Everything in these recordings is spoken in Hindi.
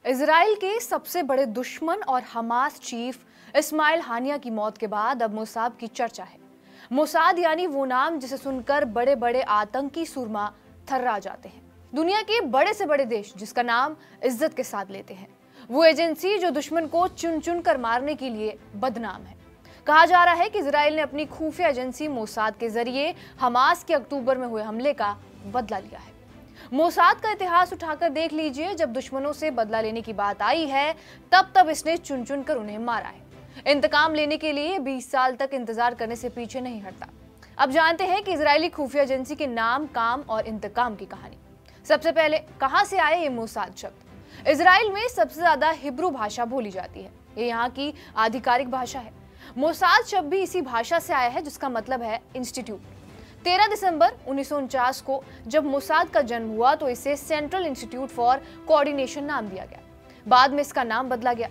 इजराइल के सबसे बड़े दुश्मन और हमास चीफ इस्माइल हानिया की मौत के बाद अब मोसाद की चर्चा है। मोसाद यानी वो नाम जिसे सुनकर बड़े बड़े आतंकी सुरमा थर्रा जाते हैं। दुनिया के बड़े से बड़े देश जिसका नाम इज्जत के साथ लेते हैं, वो एजेंसी जो दुश्मन को चुन चुन कर मारने के लिए बदनाम है। कहा जा रहा है कि इजराइल ने अपनी खुफिया एजेंसी मोसाद के जरिए हमास के अक्टूबर में हुए हमले का बदला लिया है। मोसाद का इतिहास उठाकर देख लीजिए, जब दुश्मनों से बदला लेने की बात आई है तब इसने चुन चुन कर उन्हें मारा है। इंतकाम लेने के लिए 20 साल तक इंतजार करने से पीछे नहीं हटता। अब जानते हैं कि इजरायली खुफिया एजेंसी के नाम, काम और इंतकाम की कहानी। सबसे पहले कहां से आए ये मोसाद शब्द? इजराइल में सबसे ज्यादा हिब्रू भाषा बोली जाती है, ये यहाँ की आधिकारिक भाषा है। मोसाद शब्द भी इसी भाषा से आया है जिसका मतलब है इंस्टीट्यूट। 13 दिसंबर 1949 को जब मोसाद का जन्म हुआ तो इसे सेंट्रल इंस्टीट्यूट फॉर कोऑर्डिनेशन नाम दिया गया। बाद में इसका नाम बदला गया।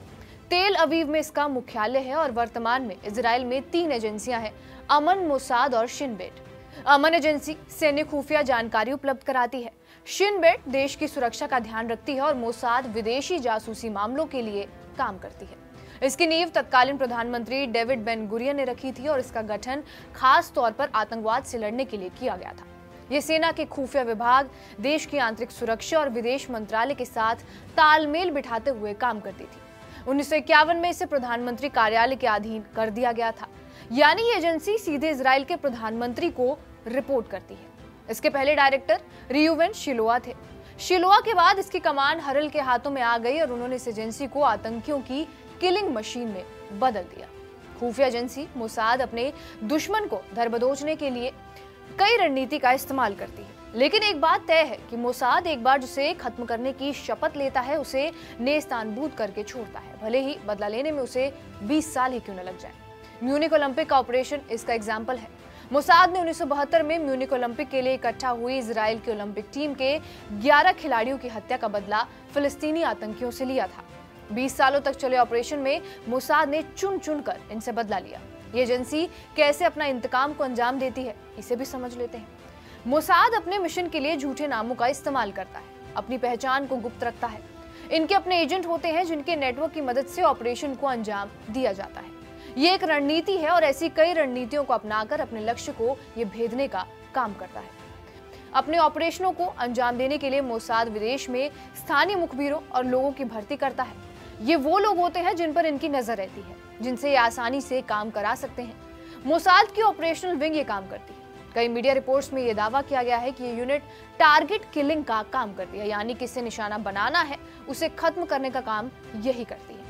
तेल अवीव में इसका मुख्यालय है और वर्तमान में इजराइल में 3 एजेंसियां हैं, अमन, मोसाद और शिन बेट। अमन एजेंसी सैन्य खुफिया जानकारी उपलब्ध कराती है, शिन बेट देश की सुरक्षा का ध्यान रखती है और मोसाद विदेशी जासूसी मामलों के लिए काम करती है। इसकी नींव तत्कालीन प्रधानमंत्री डेविड बेन गुरियन ने रखी थी और इसका गठन खास तौर पर आतंकवाद से लड़ने के लिए किया गया था। ये सेना के खुफिया विभाग देश की आंतरिक सुरक्षा और विदेश मंत्रालय के साथ तालमेल बिठाते हुए काम करती थी। 1951 में इसे प्रधानमंत्री कार्यालय के अधीन कर दिया गया था, यानी ये एजेंसी सीधे इजराइल के प्रधानमंत्री को रिपोर्ट करती है। इसके पहले डायरेक्टर रियूवेन शिलोआ थे। शिलोआ के बाद इसकी कमान हरल के हाथों में आ गई और उन्होंने इस एजेंसी को आतंकियों की किलिंग मशीन में बदल दिया। खुफिया एजेंसी मोसाद अपने दुश्मन को धरबदोचने के लिए कई रणनीति का इस्तेमाल करती है, लेकिन एक बात तय है कि मोसाद एक बार जिसे खत्म करने की शपथ लेता है उसे नेस्तानबूद करके छोड़ता है, भले ही बदला लेने में उसे 20 साल ही क्यों न लग जाए। म्यूनिक ओलंपिक का ऑपरेशन इसका एग्जाम्पल है। मोसाद ने 1972 में म्यूनिक ओलंपिक के लिए इकट्ठा हुई इजराइल की ओलंपिक टीम के 11 खिलाड़ियों की हत्या का बदला फिलिस्तीनी आतंकियों से लिया था। 20 सालों तक चले ऑपरेशन में मोसाद ने चुन चुन कर इनसे बदला लिया। ये एजेंसी कैसे अपना इंतकाम को अंजाम देती है, इसे भी समझ लेते हैं। मोसाद अपने मिशन के लिए झूठे नामों का इस्तेमाल करता है, अपनी पहचान को गुप्त रखता है। इनके अपने एजेंट होते हैं जिनके नेटवर्क की मदद से ऑपरेशन को अंजाम दिया जाता है। ये एक रणनीति है और ऐसी कई रणनीतियों को अपनाकर अपने लक्ष्य को ये भेदने का काम करता है। अपने ऑपरेशनों को अंजाम देने के लिए मोसाद विदेश में स्थानीय मुखबिरों और लोगों की भर्ती करता है। ये वो लोग होते हैं जिन पर इनकी नजर रहती है, जिनसे ये आसानी से काम करा सकते हैं। मोसाद की ऑपरेशनल विंग ये काम करती है। कई मीडिया रिपोर्ट्स में ये दावा किया गया है कि ये यूनिट टारगेट किलिंग का काम करती है, यानी किसे निशाना बनाना है उसे खत्म करने का काम यही करती है।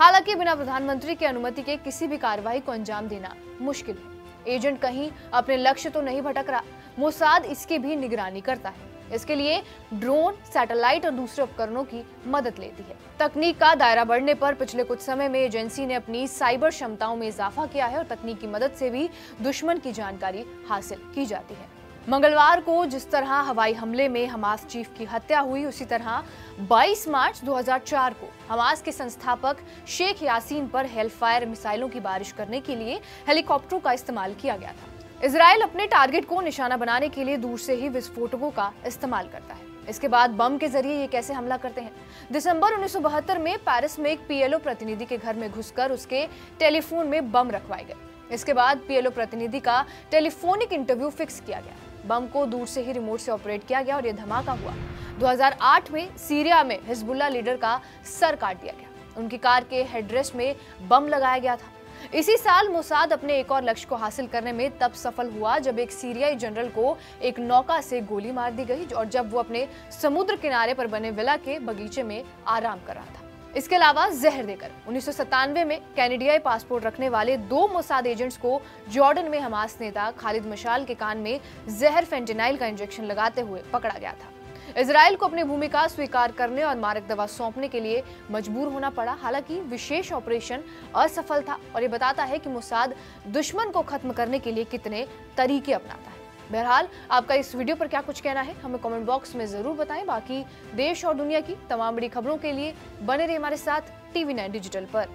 हालांकि बिना प्रधानमंत्री की अनुमति के किसी भी कार्रवाई को अंजाम देना मुश्किल है। एजेंट कहीं अपने लक्ष्य तो नहीं भटक रहा, मोसाद इसकी भी निगरानी करता है। इसके लिए ड्रोन, सैटेलाइट और दूसरे उपकरणों की मदद लेती है। तकनीक का दायरा बढ़ने पर पिछले कुछ समय में एजेंसी ने अपनी साइबर क्षमताओं में इजाफा किया है और तकनीक की मदद से भी दुश्मन की जानकारी हासिल की जाती है। मंगलवार को जिस तरह हवाई हमले में हमास चीफ की हत्या हुई, उसी तरह 22 मार्च 2004 को हमास के संस्थापक शेख यासीन पर हेलफायर मिसाइलों की बारिश करने के लिए हेलीकॉप्टरों का इस्तेमाल किया गया था। इजराइल अपने टारगेट को निशाना बनाने के लिए दूर से ही विस्फोटकों का इस्तेमाल करता है। इसके बाद बम के जरिए ये कैसे हमला करते हैं? दिसंबर 1972 में पेरिस में एक पीएलओ प्रतिनिधि के घर में घुसकर उसके टेलीफोन में बम रखवाए गए। इसके बाद पीएलओ प्रतिनिधि का टेलीफोनिक इंटरव्यू फिक्स किया गया। बम को दूर से ही रिमोट से ऑपरेट किया गया और यह धमाका हुआ। 2008 में सीरिया में हिजबुल्लाह लीडर का सर काट दिया गया। उनकी कार के हेडरेस्ट में बम लगाया गया था। इसी साल मोसाद अपने एक और लक्ष्य को हासिल करने में तब सफल हुआ जब एक सीरियाई जनरल को एक नौका से गोली मार दी गई और जब वो अपने समुद्र किनारे पर बने विला के बगीचे में आराम कर रहा था। इसके अलावा जहर देकर 1997 में कैनेडियाई पासपोर्ट रखने वाले 2 मोसाद एजेंट्स को जॉर्डन में हमास नेता खालिद मशाल के कान में जहर फेंटेनाइल का इंजेक्शन लगाते हुए पकड़ा गया था। इजराइल को अपनी भूमिका स्वीकार करने और मारक दवा सौंपने के लिए मजबूर होना पड़ा। हालांकि विशेष ऑपरेशन असफल था और ये बताता है कि मोसाद दुश्मन को खत्म करने के लिए कितने तरीके अपनाता है। बहरहाल आपका इस वीडियो पर क्या कुछ कहना है हमें कमेंट बॉक्स में जरूर बताएं। बाकी देश और दुनिया की तमाम बड़ी खबरों के लिए बने रहिए हमारे साथ TV9 डिजिटल पर।